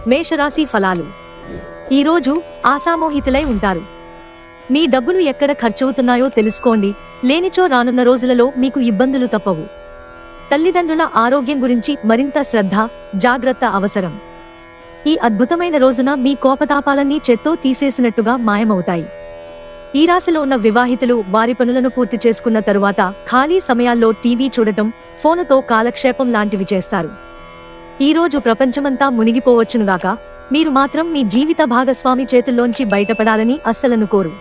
మేషరాశి ఫలాలు. ఈరోజు ఆశామోహితులై ఉంటారు. మీ డబ్బులు ఎక్కడ ఖర్చవుతున్నాయో తెలుసుకోండి, లేనిచో రానున్న రోజులలో మీకు ఇబ్బందులు తప్పవు. తల్లిదండ్రుల ఆరోగ్యం గురించి మరింత శ్రద్ధ, జాగ్రత్త అవసరం. ఈ అద్భుతమైన రోజున మీ కోపతాపాలన్నీ చెత్తో తీసేసినట్టుగా మాయమవుతాయి. ఈ రాశిలో ఉన్న వివాహితులు వారి పనులను పూర్తి చేసుకున్న తరువాత ఖాళీ సమయాల్లో టీవీ చూడటం, ఫోనుతో కాలక్షేపం లాంటివి చేస్తారు. ఈరోజు ప్రపంచమంతా మునిగిపోవచ్చునుగాక, మీరు మాత్రం మీ జీవిత భాగస్వామి చేతుల్లోంచి బయటపడాలని అస్సలనుకోరు.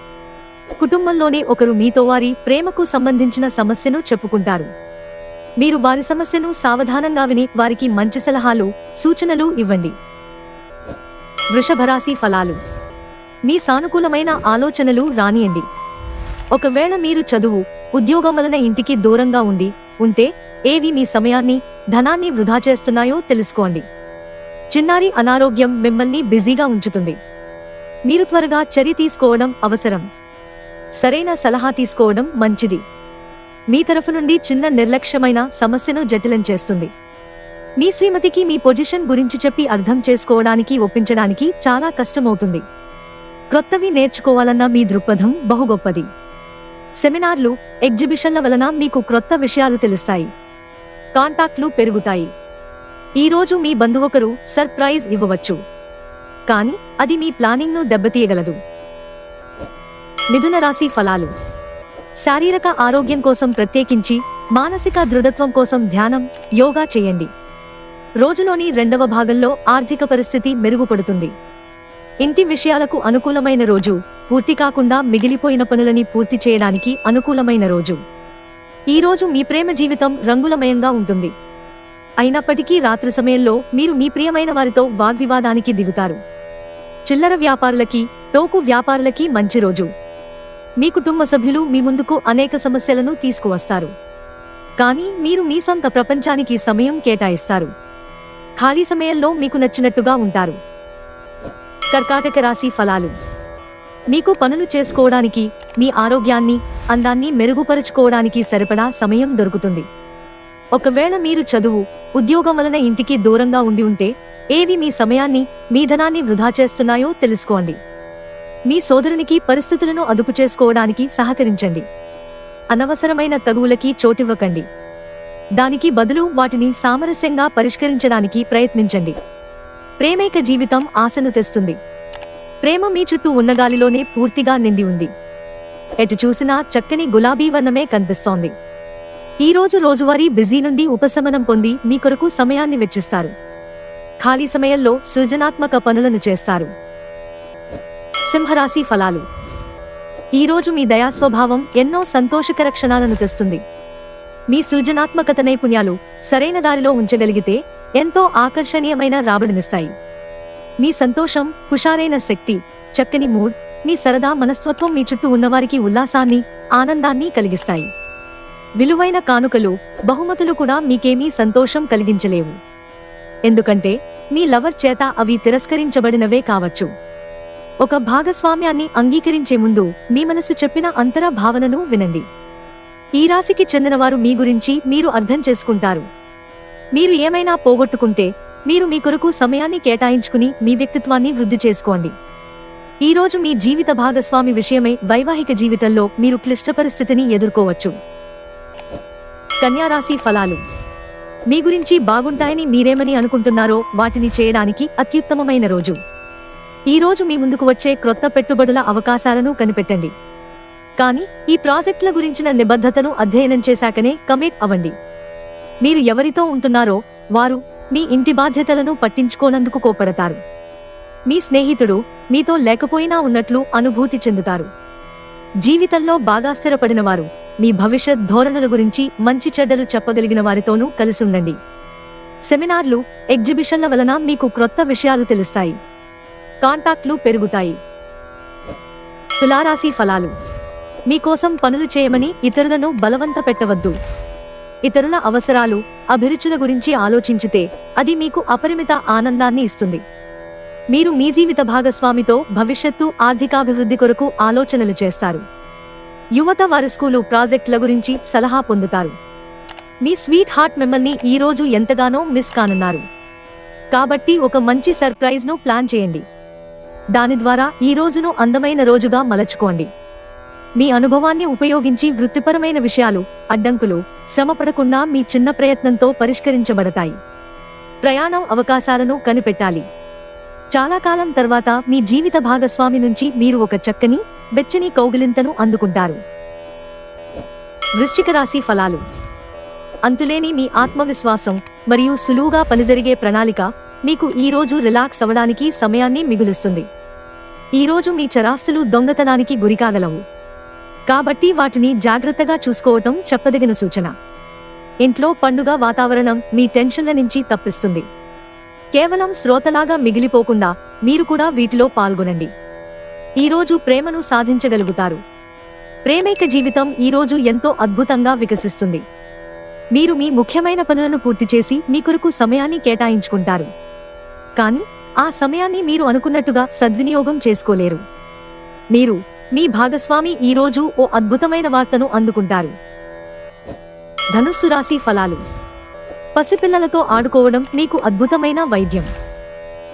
కుటుంబంలోనే ఒకరు మీతో వారి ప్రేమకు సంబంధించిన సమస్యను చెప్పుకుంటారు. మీరు వారి సమస్యను సావధానంగా విని వారికి మంచి సలహాలు, సూచనలు ఇవ్వండి. వృషభరాశి ఫలాలు. మీ సానుకూలమైన ఆలోచనలు రానియండి. ఒకవేళ మీరు చదువు, ఉద్యోగం వలన ఇంటికి దూరంగా ఉంటే ఏవి మీ సమయాన్ని, ధనాన్ని వృధా చేస్తున్నాయో తెలుసుకోండి. చిన్నారి అనారోగ్యం మిమ్మల్ని బిజీగా ఉంచుతుంది. మీరు త్వరగా చర్య తీసుకోవడం అవసరం. సరైన సలహా తీసుకోవడం మంచిది. మీ తరఫు నుండి చిన్న నిర్లక్ష్యమైన సమస్యను జటిలం చేస్తుంది. మీ శ్రీమతికి మీ పొజిషన్ గురించి చెప్పి అర్థం చేసుకోవడానికి ఒప్పించడానికి చాలా కష్టమవుతుంది. క్రొత్తవి నేర్చుకోవాలన్న మీ దృక్పథం బహుగొప్పది. సెమినార్లు, ఎగ్జిబిషన్ల వలన మీకు క్రొత్త విషయాలు తెలుస్తాయి. కాంటాక్ట్లు పెరుగుతాయి. ఈరోజు మీ బంధువొకరు సర్ప్రైజ్ ఇవ్వవచ్చు, కానీ అది మీ ప్లానింగ్ను దెబ్బతీయగలదు. మిథున రాశి ఫలాలు. శారీరక ఆరోగ్యం కోసం ప్రత్యేకించి మానసిక దృఢత్వం కోసం ధ్యానం, యోగా చేయండి. రోజులోని రెండవ భాగంలో ఆర్థిక పరిస్థితి మెరుగుపడుతుంది. ఇంటి విషయాలకు అనుకూలమైన రోజు, పూర్తి కాకుండా మిగిలిపోయిన పనులని పూర్తి చేయడానికి అనుకూలమైన రోజు. ఈరోజు మీ ప్రేమ జీవితం రంగులమయంగా ఉంటుంది. అయినప్పటికీ రాత్రి సమయంలో మీరు మీ ప్రియమైన వారితో వాగ్వివాదానికి దిగుతారు. చిల్లర వ్యాపారులకి, టోకు వ్యాపారులకి మంచి రోజు. మీ కుటుంబ సభ్యులు మీ ముందుకు అనేక సమస్యలను తీసుకువస్తారు, కానీ మీరు మీ సొంత ప్రపంచానికి సమయం కేటాయిస్తారు. ఖాళీ సమయంలో మీకు నచ్చినట్టుగా ఉంటారు. కర్కాటక రాశి ఫలాలు. మీకు పనులు చేసుకోవడానికి, మీ ఆరోగ్యాన్ని, అందాన్ని మెరుగుపరుచుకోవడానికి సరిపడా సమయం దొరుకుతుంది. ఒకవేళ మీరు చదువు, ఉద్యోగం వలన ఇంటికి దూరంగా ఉంటే ఏవి మీ సమయాన్ని, మీ ధనాన్ని వృధా చేస్తున్నాయో తెలుసుకోండి. మీ సోదరునికి పరిస్థితులను అదుపు చేసుకోవడానికి సహకరించండి. అనవసరమైన తగువులకి చోటివ్వకండి. దానికి బదులు వాటిని సామరస్యంగా పరిష్కరించడానికి ప్రయత్నించండి. ప్రేమైక జీవితం ఆశను తెస్తుంది. ప్రేమ మీ చుట్టూ ఉన్న గాలిలోనే పూర్తిగా నిండి ఉంది. ఎటు చూసినా చక్కని గులాబీ వర్ణమే కనిపిస్తోంది. ఈరోజు రోజువారీ బిజీ నుండి ఉపశమనం పొంది మీ కొరకు సమయాన్ని వెచ్చిస్తారు. ఖాళీ సమయంలో సృజనాత్మక పనులను చేస్తారు. సింహరాశి ఫలాలు. ఈరోజు మీ దయాస్వభావం ఎన్నో సంతోషకర క్షణాలను తెస్తుంది. మీ సృజనాత్మకత నైపుణ్యాలు సరైన దారిలో ఉంచగలిగితే ఎంతో ఆకర్షణీయమైన రాబడినిస్తాయి. మీ సంతోషం, హుషారైన శక్తి, చక్కని మూడ్, మీ సరదా మనస్తత్వం మీ చుట్టూ ఉన్నవారికి ఉల్లాసాన్ని, ఆనందాన్ని కలిగిస్తాయి. విలువైన కానుకలు, బహుమతులు కూడా మీకేమీ సంతోషం కలిగించలేవు. ఎందుకంటే మీ లవర్ చేత అవి తిరస్కరించబడినవే కావచ్చు. ఒక భాగస్వామ్యాన్ని అంగీకరించే ముందు మీ మనసు చెప్పిన అంతర భావనను వినండి. ఈ రాశికి చెందినవారు మీ గురించి మీరు అర్థం చేసుకుంటారు. మీరు ఏమైనా పోగొట్టుకుంటే మీరు మీ కొరకు సమయాన్ని కేటాయించుకుని మీ వ్యక్తిత్వాన్ని వృద్ధి చేసుకోండి. ఈరోజు మీ జీవిత భాగస్వామి విషయమై వైవాహిక జీవితంలో మీరు క్లిష్ట పరిస్థితిని ఎదుర్కోవచ్చు. కన్యారాశి ఫలాలు. మీ గురించి బాగుంటాయని మీరేమని అనుకుంటున్నారో వాటిని చేయడానికి అత్యుత్తమమైన రోజు. ఈరోజు మీ ముందుకు వచ్చే క్రొత్త పెట్టుబడుల అవకాశాలను కనిపెట్టండి. కానీ ఈ ప్రాజెక్టుల గురించిన నిబద్ధతను అధ్యయనం చేశాకనే కమిట్ అవ్వండి. మీరు ఎవరితో ఉంటున్నారో వారు మీ ఇంటి బాధ్యతలను పట్టించుకోనందుకు కోపడతారు. మీ స్నేహితుడు మీతో లేకపోయినా ఉన్నట్లు అనుభూతి చెందుతారు. జీవితంలో బాగా స్థిరపడిన వారు, మీ భవిష్యత్ ధోరణుల గురించి మంచి చెడ్డలు చెప్పగలిగిన వారితోనూ కలిసి ఉండండి. సెమినార్లు, ఎగ్జిబిషన్ల వలన మీకు క్రొత్త విషయాలు తెలుస్తాయి. కాంటాక్ట్లు పెరుగుతాయి. తులారాశి ఫలాలు. మీకోసం పనులు చేయమని ఇతరులను బలవంత పెట్టవద్దు. ఇతరుల అవసరాలు, అభిరుచుల గురించి ఆలోచించితే అది మీకు అపరిమిత ఆనందాన్ని ఇస్తుంది. మీరు మీ జీవిత భాగస్వామితో భవిష్యత్తు ఆర్థికాభివృద్ధి కొరకు ఆలోచనలు చేస్తారు. యువత వారి స్కూలు ప్రాజెక్టుల గురించి సలహా పొందుతారు. మీ స్వీట్ హార్ట్ మిమ్మల్ని ఈరోజు ఎంతగానో మిస్ కానున్నారు. కాబట్టి ఒక మంచి సర్ప్రైజ్ను ప్లాన్ చేయండి. దాని ద్వారా ఈ రోజును అందమైన రోజుగా మలచుకోండి. మీ అనుభవాన్ని ఉపయోగించి వృత్తిపరమైన విషయాలు, అడ్డంకులు శ్రమపడకుండా మీ చిన్న ప్రయత్నంతో పరిష్కరించబడతాయి. ప్రయాణం అవకాశాలను కనిపెట్టాలి. చాలా కాలం తర్వాత మీ జీవిత భాగస్వామి నుంచి మీరు ఒక చక్కని, వెచ్చని కౌగిలింతను అందుకుంటారు. వృశ్చిక రాశి ఫలాలు. అంతులేని మీ ఆత్మవిశ్వాసం మరియు సులువుగా పనిజరిగే ప్రణాళిక మీకు ఈ రోజు రిలాక్స్ అవ్వడానికి సమయాన్ని మిగులుస్తుంది. ఈ రోజు మీ చరాస్తులు దొంగతనానికి గురికాగలవు. కాబట్టి వాటిని జాగ్రత్తగా చూసుకోవటం చెప్పదగిన సూచన. ఇంట్లో పండుగ వాతావరణం మీ టెన్షన్ల నుంచి తప్పిస్తుంది. కేవలం శ్రోతలాగా మిగిలిపోకుండా మీరు కూడా వీటిలో పాల్గొనండి. ఈరోజు ప్రేమను సాధించగలుగుతారు. ప్రేమైక జీవితం ఈరోజు ఎంతో అద్భుతంగా వికసిస్తుంది. మీరు మీ ముఖ్యమైన పనులను పూర్తి చేసి మీ కొరకు సమయాన్ని కేటాయించుకుంటారు. కానీ ఆ సమయాన్ని మీరు అనుకున్నట్టుగా సద్వినియోగం చేసుకోలేరు. మీరు మీ భాగస్వామి ఈరోజు ఓ అద్భుతమైన వార్తను అందుకుంటారు. ధనుస్సు రాశి ఫలాలు. పసిపిల్లలతో ఆడుకోవడం మీకు అద్భుతమైన వైద్యం.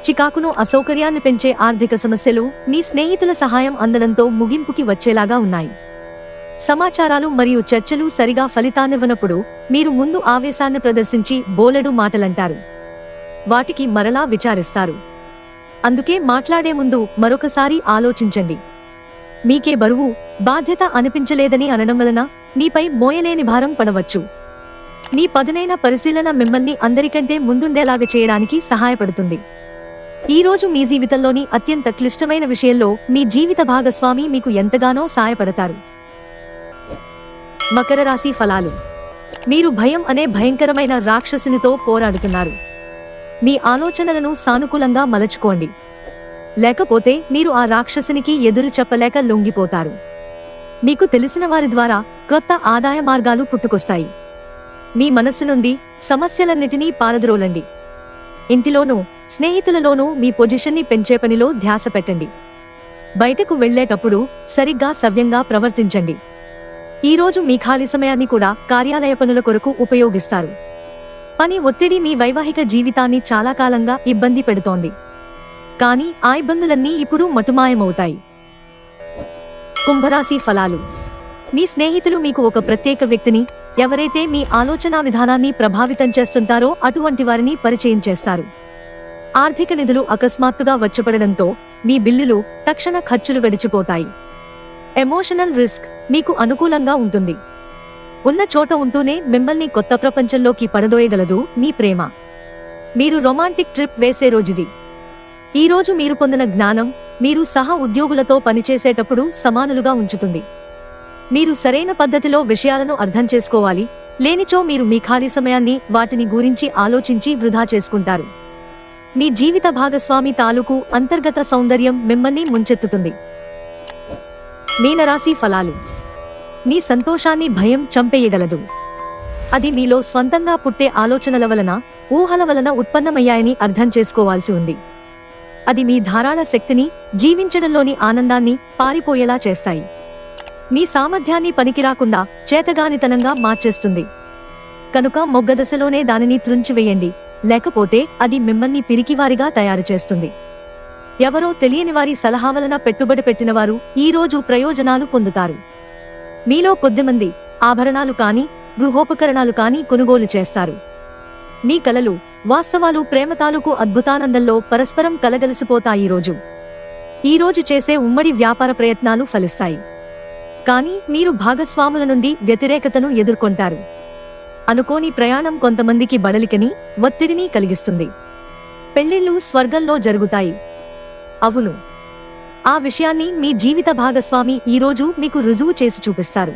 చికాకును, అసౌకర్యాన్ని పెంచే ఆర్థిక సమస్యలు మీ స్నేహితుల సహాయం అందడంతో ముగింపుకి వచ్చేలాగా ఉన్నాయి. సమాచారాలు మరియు చర్చలు సరిగా ఫలితాన్నివ్వనప్పుడు మీరు ముందు ఆవేశాన్ని ప్రదర్శించి బోలెడు మాటలంటారు. వాటికి మరలా విచారిస్తారు. అందుకే మాట్లాడే ముందు మరొకసారి ఆలోచించండి. మీకే బరువు, బాధ్యత అనిపించలేదని అనడం వలన మీపై మోయలేని భారం పడవచ్చు. మీ పదునైన పరిశీలన మిమ్మల్ని అందరికంటే ముందుండేలాగా చేయడానికి సహాయపడుతుంది. ఈరోజు మీ జీవితంలోని అత్యంత క్లిష్టమైన విషయంలో మీ జీవిత భాగస్వామి మీకు ఎంతగానో సాయపడతారు. మకర రాశి ఫలాలు. మీరు భయం అనే భయంకరమైన రాక్షసునితో పోరాడుతున్నారు. మీ ఆలోచనలను సానుకూలంగా మలచుకోండి. లేకపోతే మీరు ఆ రాక్షసునికి ఎదురు చెప్పలేక లొంగిపోతారు. మీకు తెలిసిన వారి ద్వారా క్రొత్త ఆదాయ మార్గాలు పుట్టుకొస్తాయి. మీ మనస్సు నుండి సమస్యలన్నిటినీ పారద్రోలండి. ఇంటిలోనూ, స్నేహితులలోనూ మీ పొజిషన్ని పెంచే పనిలో ధ్యాస పెట్టండి. బయటకు వెళ్లేటప్పుడు సరిగ్గా సవ్యంగా ప్రవర్తించండి. ఈరోజు మీ ఖాళీ సమయాన్ని కూడా కార్యాలయ పనుల కొరకు ఉపయోగిస్తారు. పని ఒత్తిడి మీ వైవాహిక జీవితాన్ని చాలా కాలంగా ఇబ్బంది పెడుతోంది. కానీ ఆ ఇబ్బందులన్నీ ఇప్పుడు మటుమాయమవుతాయి. కుంభరాశి ఫలాలు. మీ స్నేహితులు మీకు ఒక ప్రత్యేక వ్యక్తిని, ఎవరైతే మీ ఆలోచనా విధానాన్ని ప్రభావితం చేస్తుంటారో అటువంటి వారిని పరిచయం చేస్తారు. ఆర్థిక నిధులు అకస్మాత్తుగా వచ్చపడడంతో మీ బిల్లులు, తక్షణ ఖర్చులు గడిచిపోతాయి. ఎమోషనల్ రిస్క్ మీకు అనుకూలంగా ఉంటుంది. ఉన్న చోట ఉంటూనే మిమ్మల్ని కొత్త ప్రపంచంలోకి పడదోయగలదు మీ ప్రేమ. మీరు రొమాంటిక్ ట్రిప్ వేసే రోజుది. ఈరోజు మీరు పొందిన జ్ఞానం మీరు సహ ఉద్యోగులతో పనిచేసేటప్పుడు సమానులుగా ఉంచుతుంది. మీరు సరైన పద్ధతిలో విషయాలను అర్థం చేసుకోవాలి. లేనిచో మీరు మీ ఖాళీ సమయాన్ని వాటిని గురించి ఆలోచించి వృధా చేసుకుంటారు. మీ జీవిత భాగస్వామి తాలూకు అంతర్గత సౌందర్యం మిమ్మల్ని ముంచెత్తుతుంది. మీనరాశి ఫలాలు. మీ సంతోషాన్ని భయం చంపేయగలదు. అది మీలో స్వంతంగా పుట్టే ఆలోచనల వలన, ఊహల వలన ఉత్పన్నమయ్యాయని అర్థం చేసుకోవాల్సి ఉంది. అది మీ ధారాళ శక్తిని, జీవించడంలోని ఆనందాన్ని పారిపోయేలా చేస్తాయి. మీ సామర్థ్యాన్ని పనికిరాకుండా చేతగానితనంగా మార్చేస్తుంది. కనుక మొగ్గదశలోనే దానిని త్రుంచివేయండి. లేకపోతే అది మిమ్మల్ని పిరికివారిగా తయారు చేస్తుంది. ఎవరో తెలియని వారి సలహా వలన పెట్టుబడి పెట్టినవారు ఈరోజు ప్రయోజనాలు పొందుతారు. మీలో కొద్దిమంది ఆభరణాలు కానీ, గృహోపకరణాలు కానీ కొనుగోలు చేస్తారు. మీ కలలు, వాస్తవాలు ప్రేమ తాలూకు అద్భుతానందంలో పరస్పరం కలగలిసిపోతాయి. ఈరోజు చేసే ఉమ్మడి వ్యాపార ప్రయత్నాలు ఫలిస్తాయి. కానీ మీరు భాగస్వాముల నుండి వ్యతిరేకతను ఎదుర్కొంటారు. అనుకోని ప్రయాణం కొంతమందికి బడలికని, ఒత్తిడిని కలిగిస్తుంది. పెళ్లిళ్ళు స్వర్గంలో జరుగుతాయి. అవును, ఆ విషయాన్ని మీ జీవిత భాగస్వామి ఈరోజు మీకు రుజువు చేసి చూపిస్తారు.